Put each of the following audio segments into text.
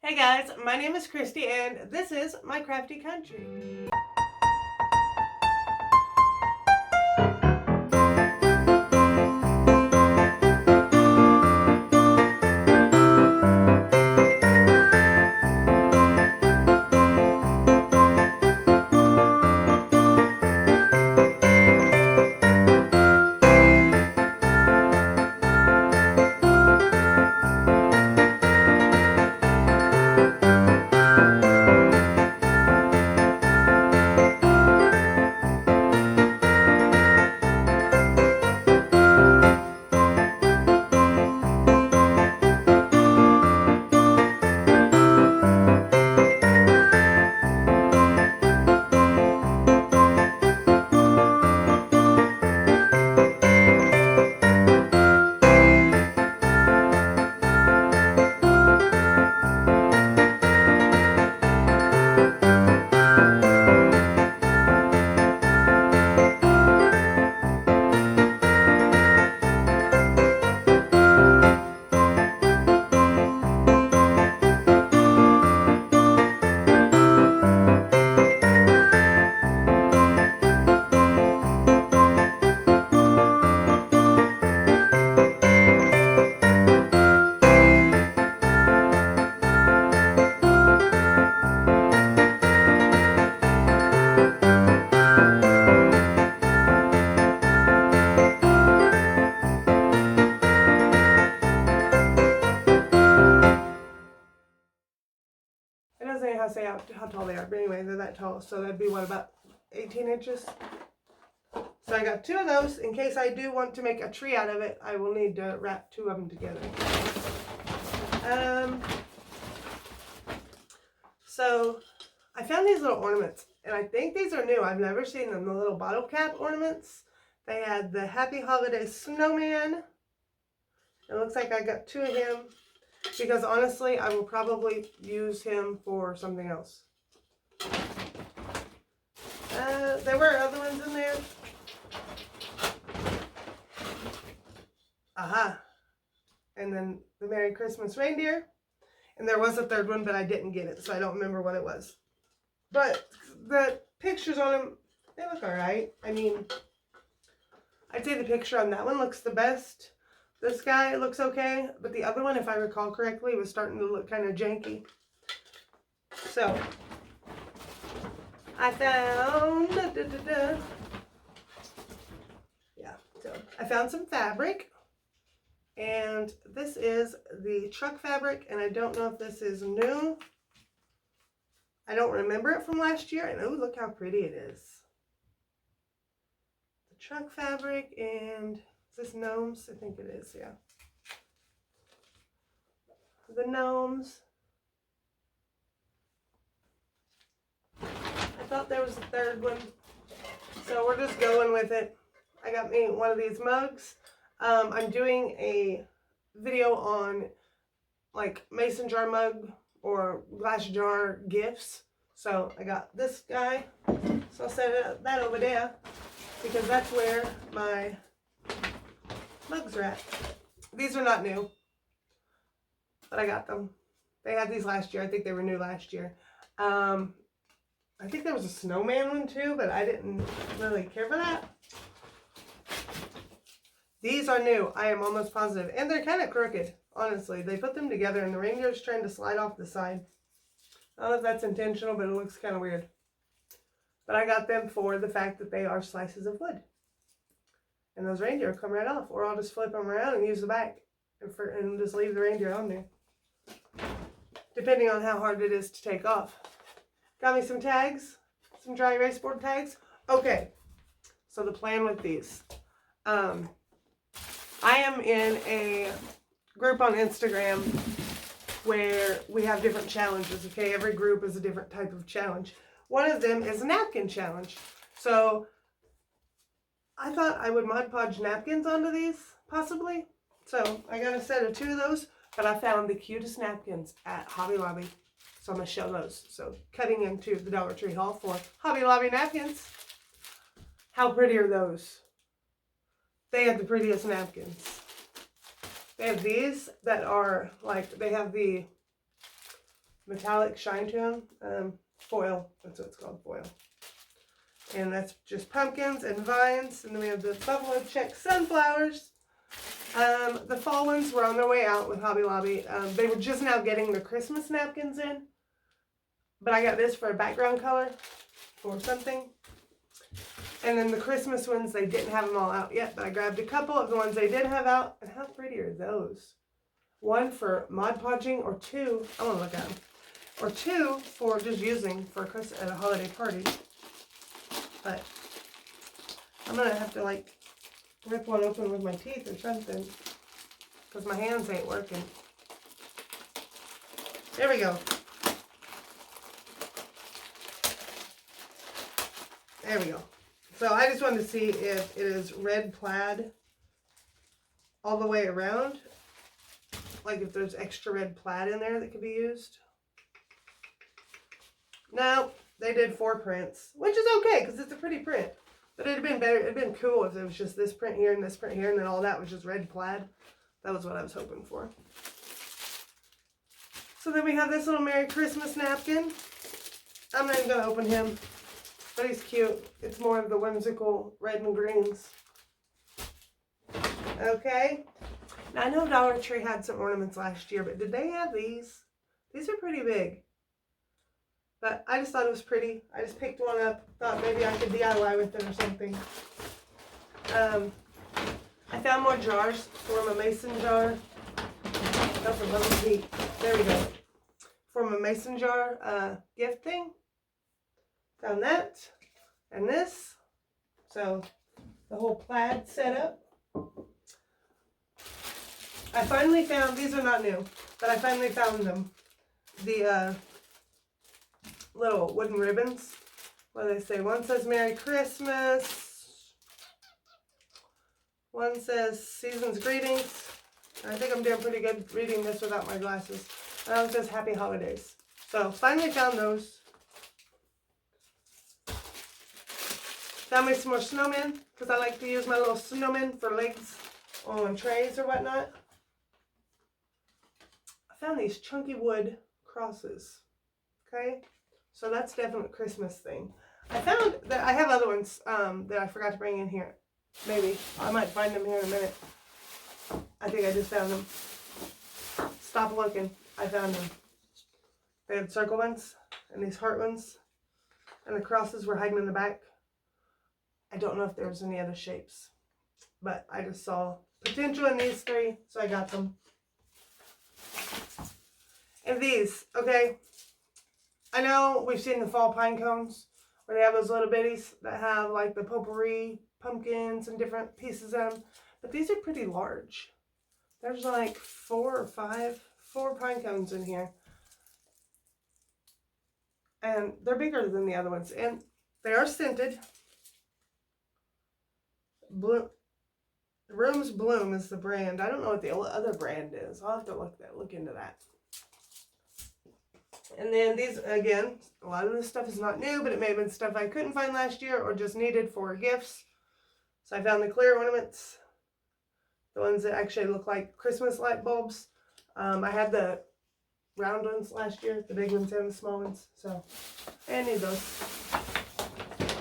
Hey guys, my name is Christy and this is my Crafty Country. It doesn't say how tall they are, but anyway, they're that tall. So that'd be what, about 18 inches? So I got two of those. In case I do want to make a tree out of it, I will need to wrap two of them together. So I found these little ornaments, and I think these are new. I've never seen them, the little bottle cap ornaments. They had the Happy Holidays Snowman. It looks like I got two of him, because honestly, I will probably use him for something else. There were other ones in there. Aha. And then the Merry Christmas reindeer. And there was a third one, but I didn't get it, so I don't remember what it was. But the pictures on them, they look alright. I mean, I'd say the picture on that one looks the best. This guy looks okay, but the other one, if I recall correctly, was starting to look kind of janky. So, I found, I found some fabric. And this is the truck fabric, and I don't know if this is new. I don't remember it from last year, and oh, look how pretty it is. The truck fabric, and is this gnomes? I think it is, yeah. The gnomes. I thought there was a third one, so we're just going with it. I got me one of these mugs. I'm doing a video on like mason jar mug or glass jar gifts. So I got this guy. So I'll set that over there because that's where my mugs are at. These are not new, but I got them. They had these last year. I think they were new last year. I think there was a snowman one too, but I didn't really care for that. These are new, I am almost positive. And they're kind of crooked, honestly. They put them together and the reindeer's trying to slide off the side. I don't know if that's intentional, but it looks kind of weird. But I got them for the fact that they are slices of wood. And those reindeer come right off. Or I'll just flip them around and use the back. And just leave the reindeer on there. Depending on how hard it is to take off. Got me some tags. Some dry erase board tags. Okay. So the plan with these. I am in a group on Instagram where we have different challenges, okay? Every group is a different type of challenge. One of them is a napkin challenge. So I thought I would Mod Podge napkins onto these, possibly. So I got a set of two of those, but I found the cutest napkins at Hobby Lobby. So I'm going to show those. So cutting into the Dollar Tree haul for Hobby Lobby napkins. How pretty are those? They have the prettiest napkins. They have these that are like, they have the metallic shine to them. Foil, that's what it's called, foil. And that's just pumpkins and vines. And then we have the buffalo check sunflowers. The fall ones were on their way out with Hobby Lobby. They were just now getting the Christmas napkins in. But I got this for a background color or something. And then the Christmas ones, they didn't have them all out yet. But I grabbed a couple of the ones they did have out. And how pretty are those? One for Mod Podging, or two, I want to look at them. Or two for just using for at a holiday party. But I'm going to have to like rip one open with my teeth or something. Because my hands ain't working. There we go. There we go. So I just wanted to see if it is red plaid all the way around. Like if there's extra red plaid in there that could be used. No, they did 4 prints, which is okay because it's a pretty print. But it'd have been better, it'd been cool if it was just this print here and this print here and then all that was just red plaid. That was what I was hoping for. So then we have this little Merry Christmas napkin. I'm not even going to open him, but he's cute. It's more of the whimsical red and greens. Okay. Now I know Dollar Tree had some ornaments last year, but did they have these? These are pretty big. But I just thought it was pretty. I just picked one up. Thought maybe I could DIY with it or something. I found more jars from a mason jar. That's a little heat. There we go. From a mason jar gift thing. Found that. And this. So the whole plaid setup. I finally found, these are not new, but I finally found them. The little wooden ribbons. What do they say? One says Merry Christmas. One says Season's Greetings. I think I'm doing pretty good reading this without my glasses. Another one says Happy Holidays. So finally found those. Found me some more snowmen because I like to use my little snowmen for legs on trays or whatnot. I found these chunky wood crosses. Okay. So that's definitely a Christmas thing. I found that I have other ones that I forgot to bring in here. Maybe. I might find them here in a minute. I think I just found them. Stop looking. I found them. They had circle ones and these heart ones. And the crosses were hiding in the back. I don't know if there was any other shapes. But I just saw potential in these 3, so I got them. And these, okay. I know we've seen the fall pine cones where they have those little bitties that have like the potpourri pumpkins and different pieces in them. But these are pretty large. There's like 4 or 5 pine cones in here. And they're bigger than the other ones. And they are scented. Rooms Bloom is the brand. I don't know what the other brand is. I'll have to look into that. And then these, again, a lot of this stuff is not new, but it may have been stuff I couldn't find last year or just needed for gifts. So I found the clear ornaments. The ones that actually look like Christmas light bulbs. I had the round ones last year, the big ones and the small ones. So I need those.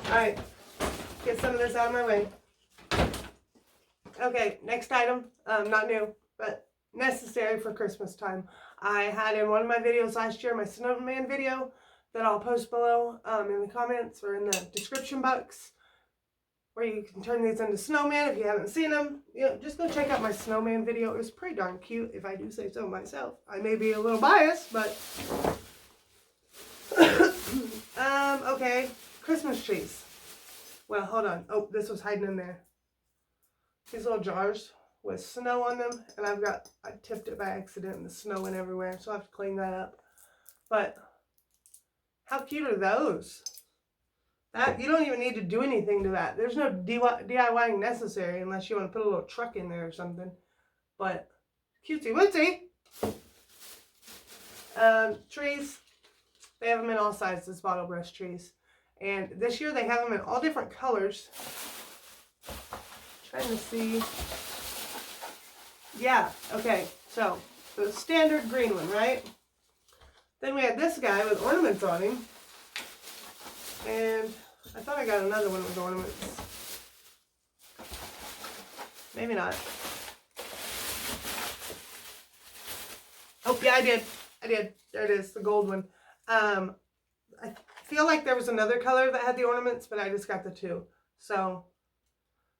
Alright, get some of this out of my way. Okay, next item, not new, but necessary for Christmas time. I had in one of my videos last year, my Snowman video, that I'll post below in the comments or in the description box, where you can turn these into snowman if you haven't seen them. You know, just go check out my Snowman video. It was pretty darn cute, if I do say so myself. I may be a little biased, but... okay, Christmas trees. Well, hold on. Oh, this was hiding in there. These little jars with snow on them, and I tipped it by accident and the snow went everywhere, so I have to clean that up. But how cute are those? You don't even need to do anything to that. There's no DIYing necessary unless you want to put a little truck in there or something. But cutesy wootsy. Trees, they have them in all sizes, bottle brush trees, and this year they have them in all different colors. Trying to see. Yeah, okay, so the standard green one, right? Then we had this guy with ornaments on him. And I thought I got another one with ornaments. Maybe not. Oh, yeah, I did. I did. There it is, the gold one. I feel like there was another color that had the ornaments, but I just got the two. So,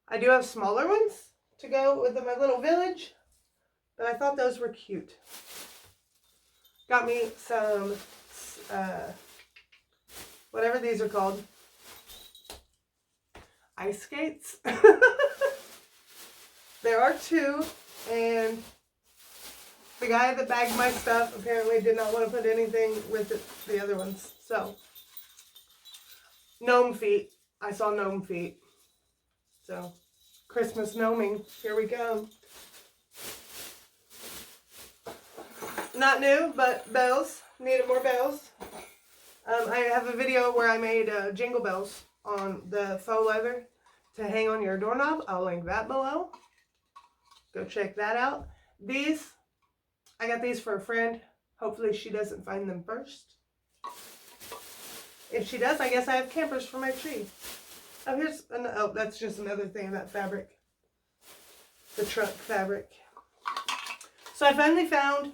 I do have smaller ones to go with my little village, but I thought those were cute. Got me some, whatever these are called, ice skates. There are two, and the guy that bagged my stuff apparently did not want to put anything with the other ones. So, gnome feet. I saw gnome feet. So, Christmas gnoming. Here we go. Not new, but bells. Needed more bells. I have a video where I made jingle bells on the faux leather to hang on your doorknob. I'll link that below. Go check that out. These, I got these for a friend. Hopefully she doesn't find them first. If she does, I guess I have campers for my tree. Oh, that's just another thing, that fabric. The truck fabric. So I finally found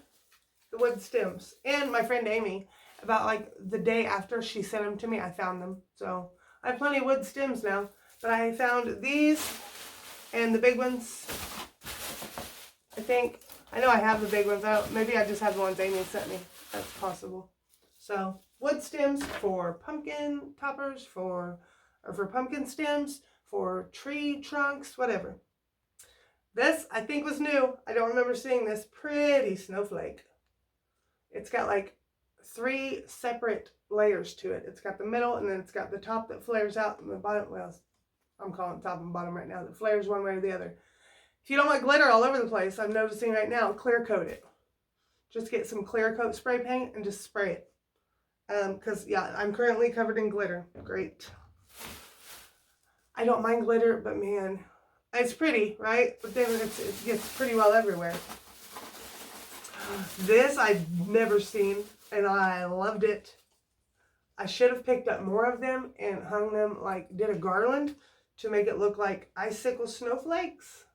the wood stems. And my friend Amy, about like the day after she sent them to me, I found them. So I have plenty of wood stems now. But I found these and the big ones. I think, I know I have the big ones. Maybe I just have the ones Amy sent me. That's possible. So wood stems for pumpkin toppers, for pumpkin stems, for tree trunks, whatever. This, I think, was new. I don't remember seeing this. Pretty snowflake. It's got like 3 separate layers to it. It's got the middle, and then it's got the top that flares out, and the bottom, well, I'm calling it top and bottom right now, that flares one way or the other. If you don't want glitter all over the place, I'm noticing right now, clear coat it. Just get some clear coat spray paint and just spray it. Because, yeah, I'm currently covered in glitter. Great. I don't mind glitter, but man, it's pretty, right? But then it gets pretty well everywhere. This I've never seen, and I loved it. I should have picked up more of them and hung them, like, did a garland to make it look like icicle snowflakes.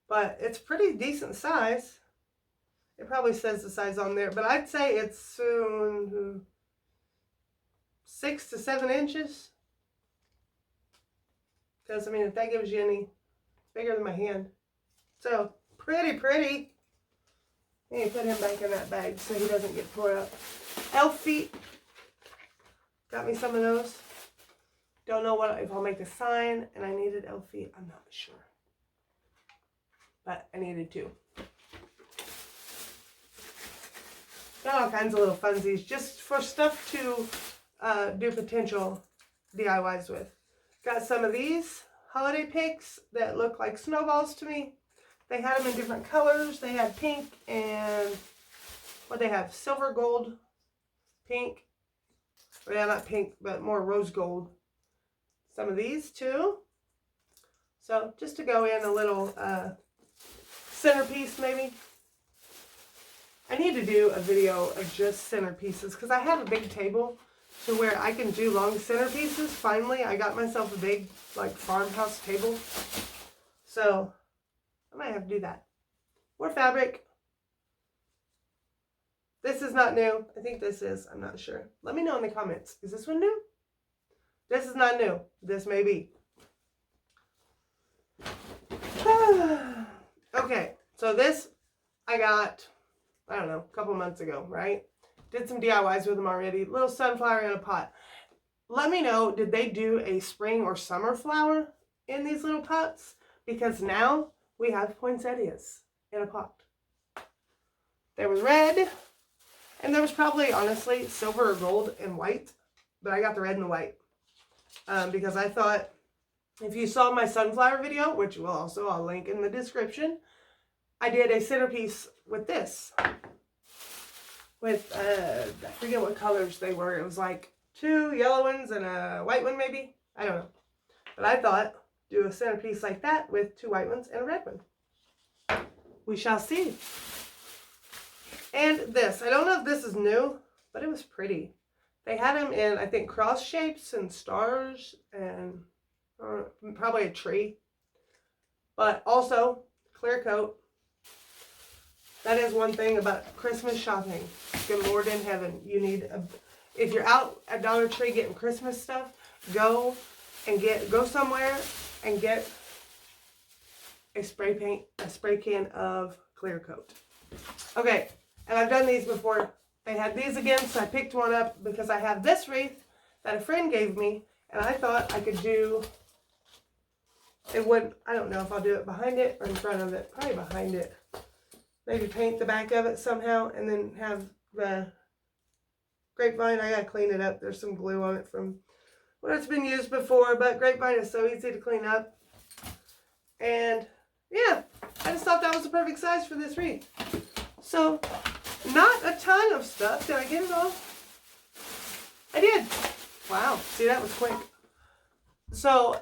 But it's pretty decent size. It probably says the size on there, but I'd say it's 6 to 7 inches. Because, I mean, if that gives you any, bigger than my hand. So, pretty. I need to put him back in that bag so he doesn't get tore up. Elf feet. Got me some of those. Don't know if I'll make a sign, and I needed elf feet. I'm not sure. But I needed to. Got all kinds of little funsies just for stuff to do potential DIYs with. Got some of these holiday picks that look like snowballs to me. They had them in different colors. They had pink and what they have, silver, gold, pink. Or yeah, not pink, but more rose gold. Some of these too. So just to go in a little centerpiece maybe. I need to do a video of just centerpieces because I have a big table to where I can do long centerpieces. Finally, I got myself a big like farmhouse table. So I might have to do that. More fabric. This is not new. I think this is. I'm not sure. Let me know in the comments. Is this one new? This is not new. This may be. Okay. So this I got, I don't know, a couple months ago, right? Did some DIYs with them already. Little sunflower in a pot. Let me know, did they do a spring or summer flower in these little pots? Because now we have poinsettias in a pot. There was red, and there was probably, honestly, silver or gold and white. But I got the red and the white. Because I thought, if you saw my sunflower video, which I'll link in the description, I did a centerpiece with this. With, I forget what colors they were. It was like 2 yellow ones and a white one maybe. I don't know. But I thought, do a centerpiece like that with 2 white ones and a red one. We shall see. And this, I don't know if this is new, but it was pretty. They had them in, I think, cross shapes and stars and probably a tree. But also, clear coat. That is one thing about Christmas shopping. Good Lord in heaven. You need, if you're out at Dollar Tree getting Christmas stuff, go somewhere and get a spray can of clear coat. Okay, and I've done these before. They had these again, so I picked one up because I have this wreath that a friend gave me, and I thought I could do it. I don't know if I'll do it behind it or in front of it. Probably behind it. Maybe paint the back of it somehow, and then have the grapevine. I gotta clean it up. There's some glue on it from when it's been used before, but grapevine is so easy to clean up. And yeah, I just thought that was the perfect size for this wreath. So, not a ton of stuff. Did I get it all? I did. Wow, see, that was quick. So,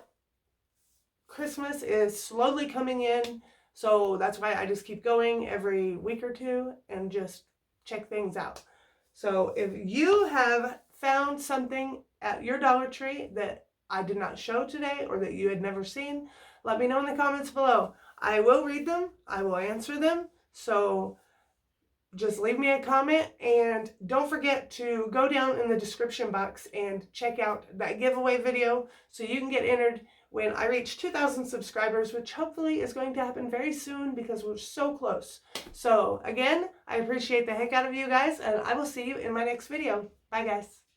Christmas is slowly coming in. So that's why I just keep going every week or two and just check things out. So if you have found something at your Dollar Tree that I did not show today or that you had never seen, let me know in the comments below. I will read them. I will answer them. So just leave me a comment, and don't forget to go down in the description box and check out that giveaway video so you can get entered when I reach 2,000 subscribers, which hopefully is going to happen very soon because we're so close. So again, I appreciate the heck out of you guys, and I will see you in my next video. Bye guys.